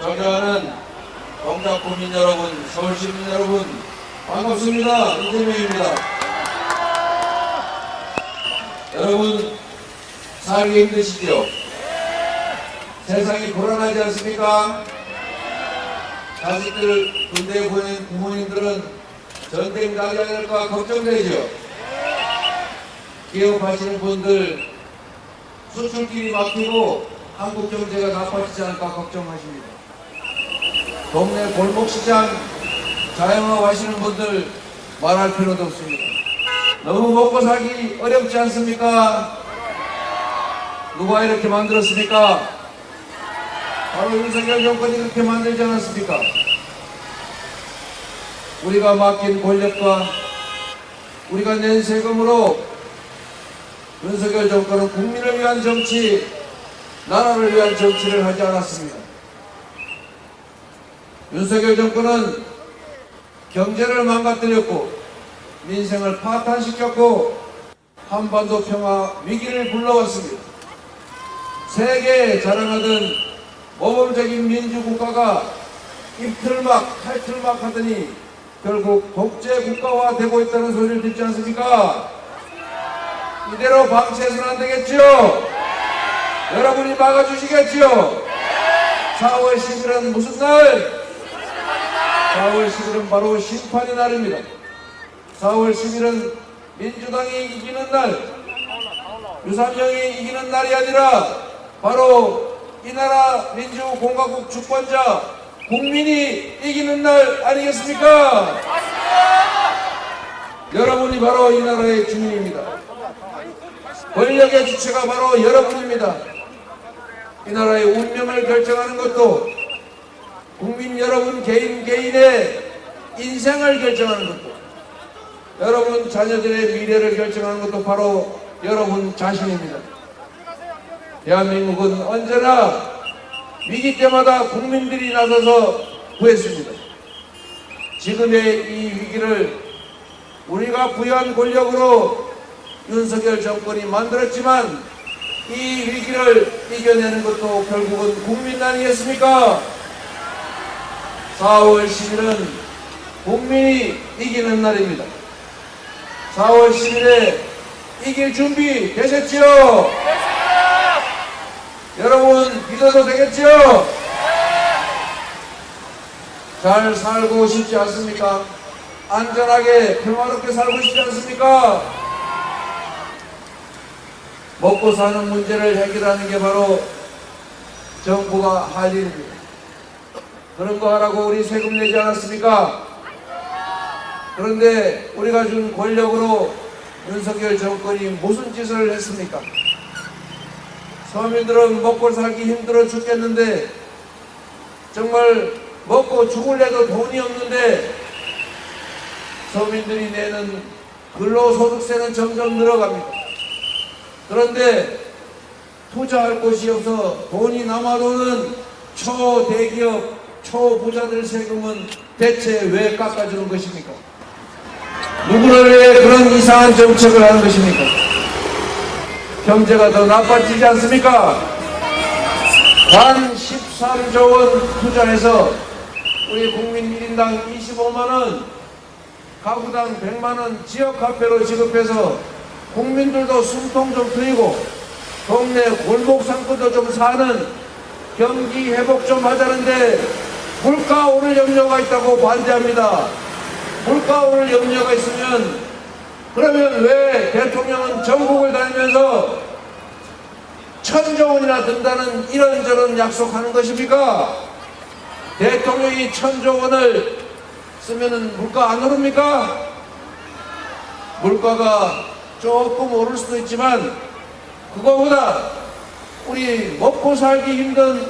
존경하는 동작 국민 여러분, 서울 시민 여러분, 반갑습니다. 이재명입니다. 여러분, 살기 힘드시죠? 세상이 불안하지 않습니까? 자식들 군대에 보낸 부모님들은 전쟁 나지 않을까 걱정되죠? 기업하시는 분들 수출길이 막히고 한국 경제가 나빠지지 않을까 걱정하십니다. 동네 골목시장 자영업 하시는 분들 말할 필요도 없습니다. 너무 먹고 살기 어렵지 않습니까? 누가 이렇게 만들었습니까? 바로 윤석열 정권이 그렇게 만들지 않았습니까? 우리가 맡긴 권력과 우리가 낸 세금으로 윤석열 정권은 국민을 위한 정치, 나라를 위한 정치를 하지 않았습니다. 윤석열 정권은 경제를 망가뜨렸고 민생을 파탄시켰고 한반도 평화 위기를 불러왔습니다. 세계에 자랑하던 모범적인 민주국가가 입틀막 탈틀막 하더니 결국 독재국가화 되고 있다는 소리를 듣지 않습니까? 이대로 방치해서는 안 되겠죠? 여러분이 막아주시겠죠? 4월 10일은 무슨 날? 4월 10일은 바로 심판의 날입니다. 4월 10일은 민주당이 이기는 날, 유산영이 이기는 날이 아니라 바로 이 나라 민주공화국 주권자 국민이 이기는 날 아니겠습니까? 여러분이 바로 이 나라의 주민입니다. 권력의 주체가 바로 여러분입니다. 이 나라의 운명을 결정하는 것도 국민 여러분 개인의 인생을 결정하는 것도 여러분 자녀들의 미래를 결정하는 것도 바로 여러분 자신입니다. 대한민국은 언제나 위기 때마다 국민들이 나서서 구했습니다. 지금의 이 위기를 우리가 부여한 권력으로 윤석열 정권이 만들었지만 이 위기를 이겨내는 것도 결국은 국민 아니겠습니까? 4월 10일은 국민이 이기는 날입니다. 4월 10일에 이길 준비 되셨지요? 여러분 믿어도 되겠지요? 잘 살고 싶지 않습니까? 안전하게 평화롭게 살고 싶지 않습니까? 먹고 사는 문제를 해결하는 게 바로 정부가 할 일입니다. 그런 거 하라고 우리 세금 내지 않았습니까? 그런데 우리가 준 권력으로 윤석열 정권이 무슨 짓을 했습니까? 서민들은 먹고 살기 힘들어 죽겠는데 정말 먹고 죽을래도 돈이 없는데 서민들이 내는 근로소득세는 점점 늘어갑니다. 그런데 투자할 곳이 없어 돈이 남아도는 초대기업, 초부자들 세금은 대체 왜 깎아주는 것입니까? 누구를 위해 그런 이상한 정책을 하는 것입니까? 경제가 더 나빠지지 않습니까? 단 13조 원 투자해서 우리 국민 1인당 25만원, 가구당 100만원 지역화폐로 지급해서 국민들도 숨통 좀 트이고 동네 골목 상권도 좀 사는 경기 회복 좀 하자는데 물가 오를 염려가 있다고 반대합니다. 물가 오를 염려가 있으면 그러면 왜 대통령은 전국을 다니면서 1000조 원이나 든다는 이런저런 약속하는 것입니까? 대통령이 1000조 원을 쓰면은 물가 안 오릅니까? 물가가 조금 오를 수도 있지만 그거보다 우리 먹고 살기 힘든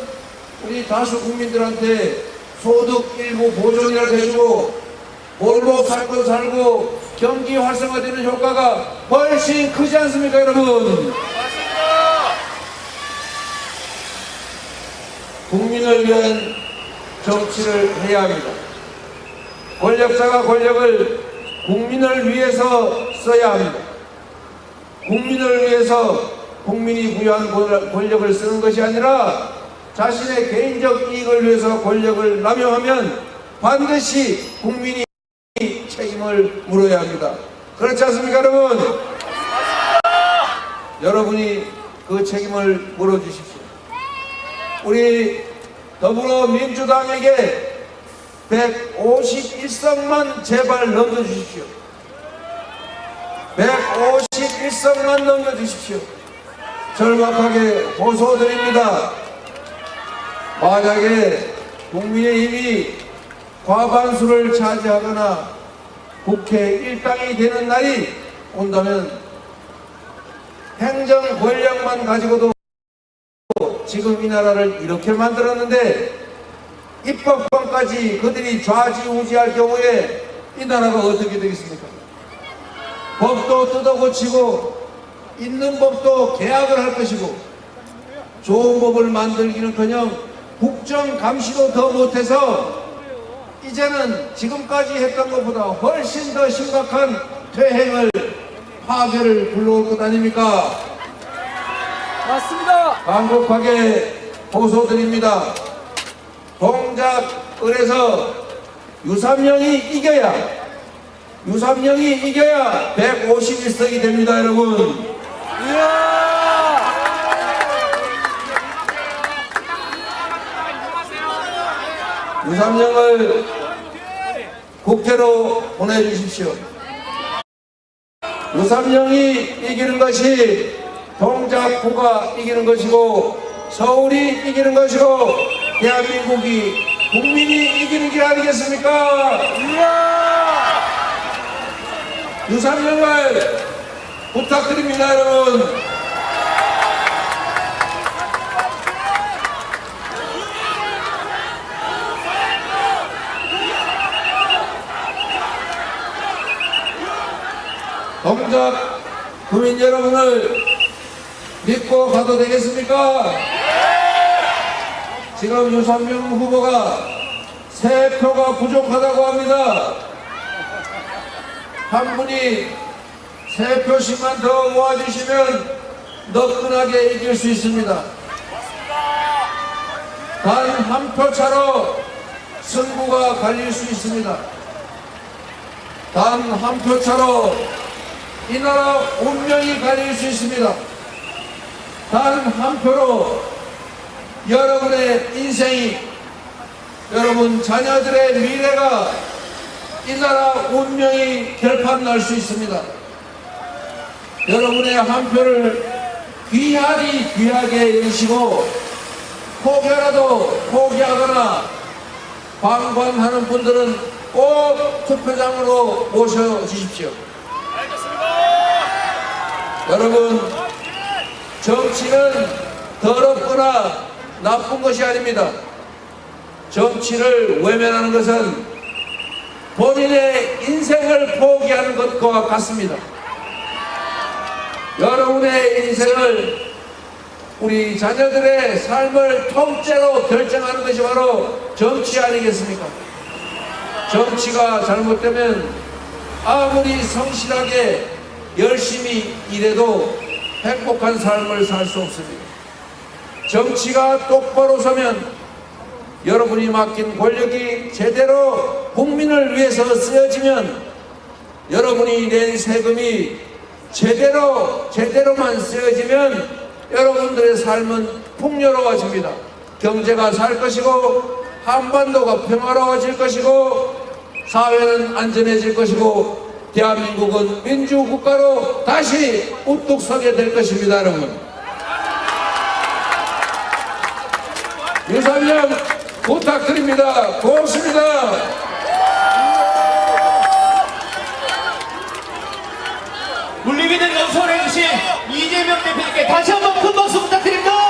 우리 다수 국민들한테 소득 일부 보존이라도 해주고 골목 살고 살고 경기 활성화되는 효과가 훨씬 크지 않습니까, 여러분? 국민을 위한 정치를 해야 합니다. 권력자가 권력을 국민을 위해서 써야 합니다. 국민을 위해서 국민이 부여한 권력을 쓰는 것이 아니라 자신의 개인적 이익을 위해서 권력을 남용하면 반드시 국민이 책임을 물어야 합니다. 그렇지 않습니까, 여러분? 여러분이 그 책임을 물어주십시오. 우리 더불어민주당에게 151석만 제발 넘겨주십시오. 151석만 넘겨주십시오. 절박하게 호소드립니다. 만약에 국민의힘이 과반수를 차지하거나 국회 일당이 되는 날이 온다면 행정 권력만 가지고도 지금 이 나라를 이렇게 만들었는데 입법권까지 그들이 좌지우지할 경우에 이 나라가 어떻게 되겠습니까? 법도 뜯어고치고 있는 법도 개혁을 할 것이고 좋은 법을 만들기는커녕 국정감시도 더 못해서 이제는 지금까지 했던 것보다 훨씬 더 심각한 퇴행을 파괴를 불러올 것 아닙니까? 맞습니다. 간곡하게 호소드립니다. 동작을에서 유삼영이 이겨야 151석이 됩니다, 여러분. 유삼영을 국회로 보내주십시오. 유삼영이 이기는 것이 동작구가 이기는 것이고 서울이 이기는 것이고 대한민국이 국민이 이기는 길 아니겠습니까? 유삼영을 부탁드립니다, 여러분. 동작 국민 여러분을 믿고 가도 되겠습니까? 지금 유삼영 후보가 3표가 부족하다고 합니다. 한 분이 3표씩만 더 모아주시면 너끈하게 이길 수 있습니다. 단 한 표 차로 승부가 갈릴 수 있습니다. 단 한 표 차로 이 나라 운명이 갈릴 수 있습니다. 단 한 표로 여러분의 인생이, 여러분 자녀들의 미래가, 이 나라 운명이 결판 날 수 있습니다. 여러분의 한 표를 귀하게 여시고 혹여라도 포기하거나 방관하는 분들은 꼭 투표장으로 모셔주십시오. 여러분, 정치는 더럽거나 나쁜 것이 아닙니다. 정치를 외면하는 것은 본인의 인생을 포기하는 것과 같습니다. 여러분의 인생을, 우리 자녀들의 삶을 통째로 결정하는 것이 바로 정치 아니겠습니까? 정치가 잘못되면 아무리 성실하게 열심히 일해도 행복한 삶을 살 수 없습니다. 정치가 똑바로 서면 여러분이 맡긴 권력이 제대로 국민을 위해서 쓰여지면 여러분이 낸 세금이 제대로만 쓰여지면 여러분들의 삶은 풍요로워집니다. 경제가 살 것이고 한반도가 평화로워질 것이고 사회는 안전해질 것이고 대한민국은 민주국가로 다시 우뚝 서게 될 것입니다, 여러분. 유삼영 부탁드립니다. 고맙습니다. 울림있는 연설을 해주신 이재명 대표님께 다시 한번 큰 박수 부탁드립니다.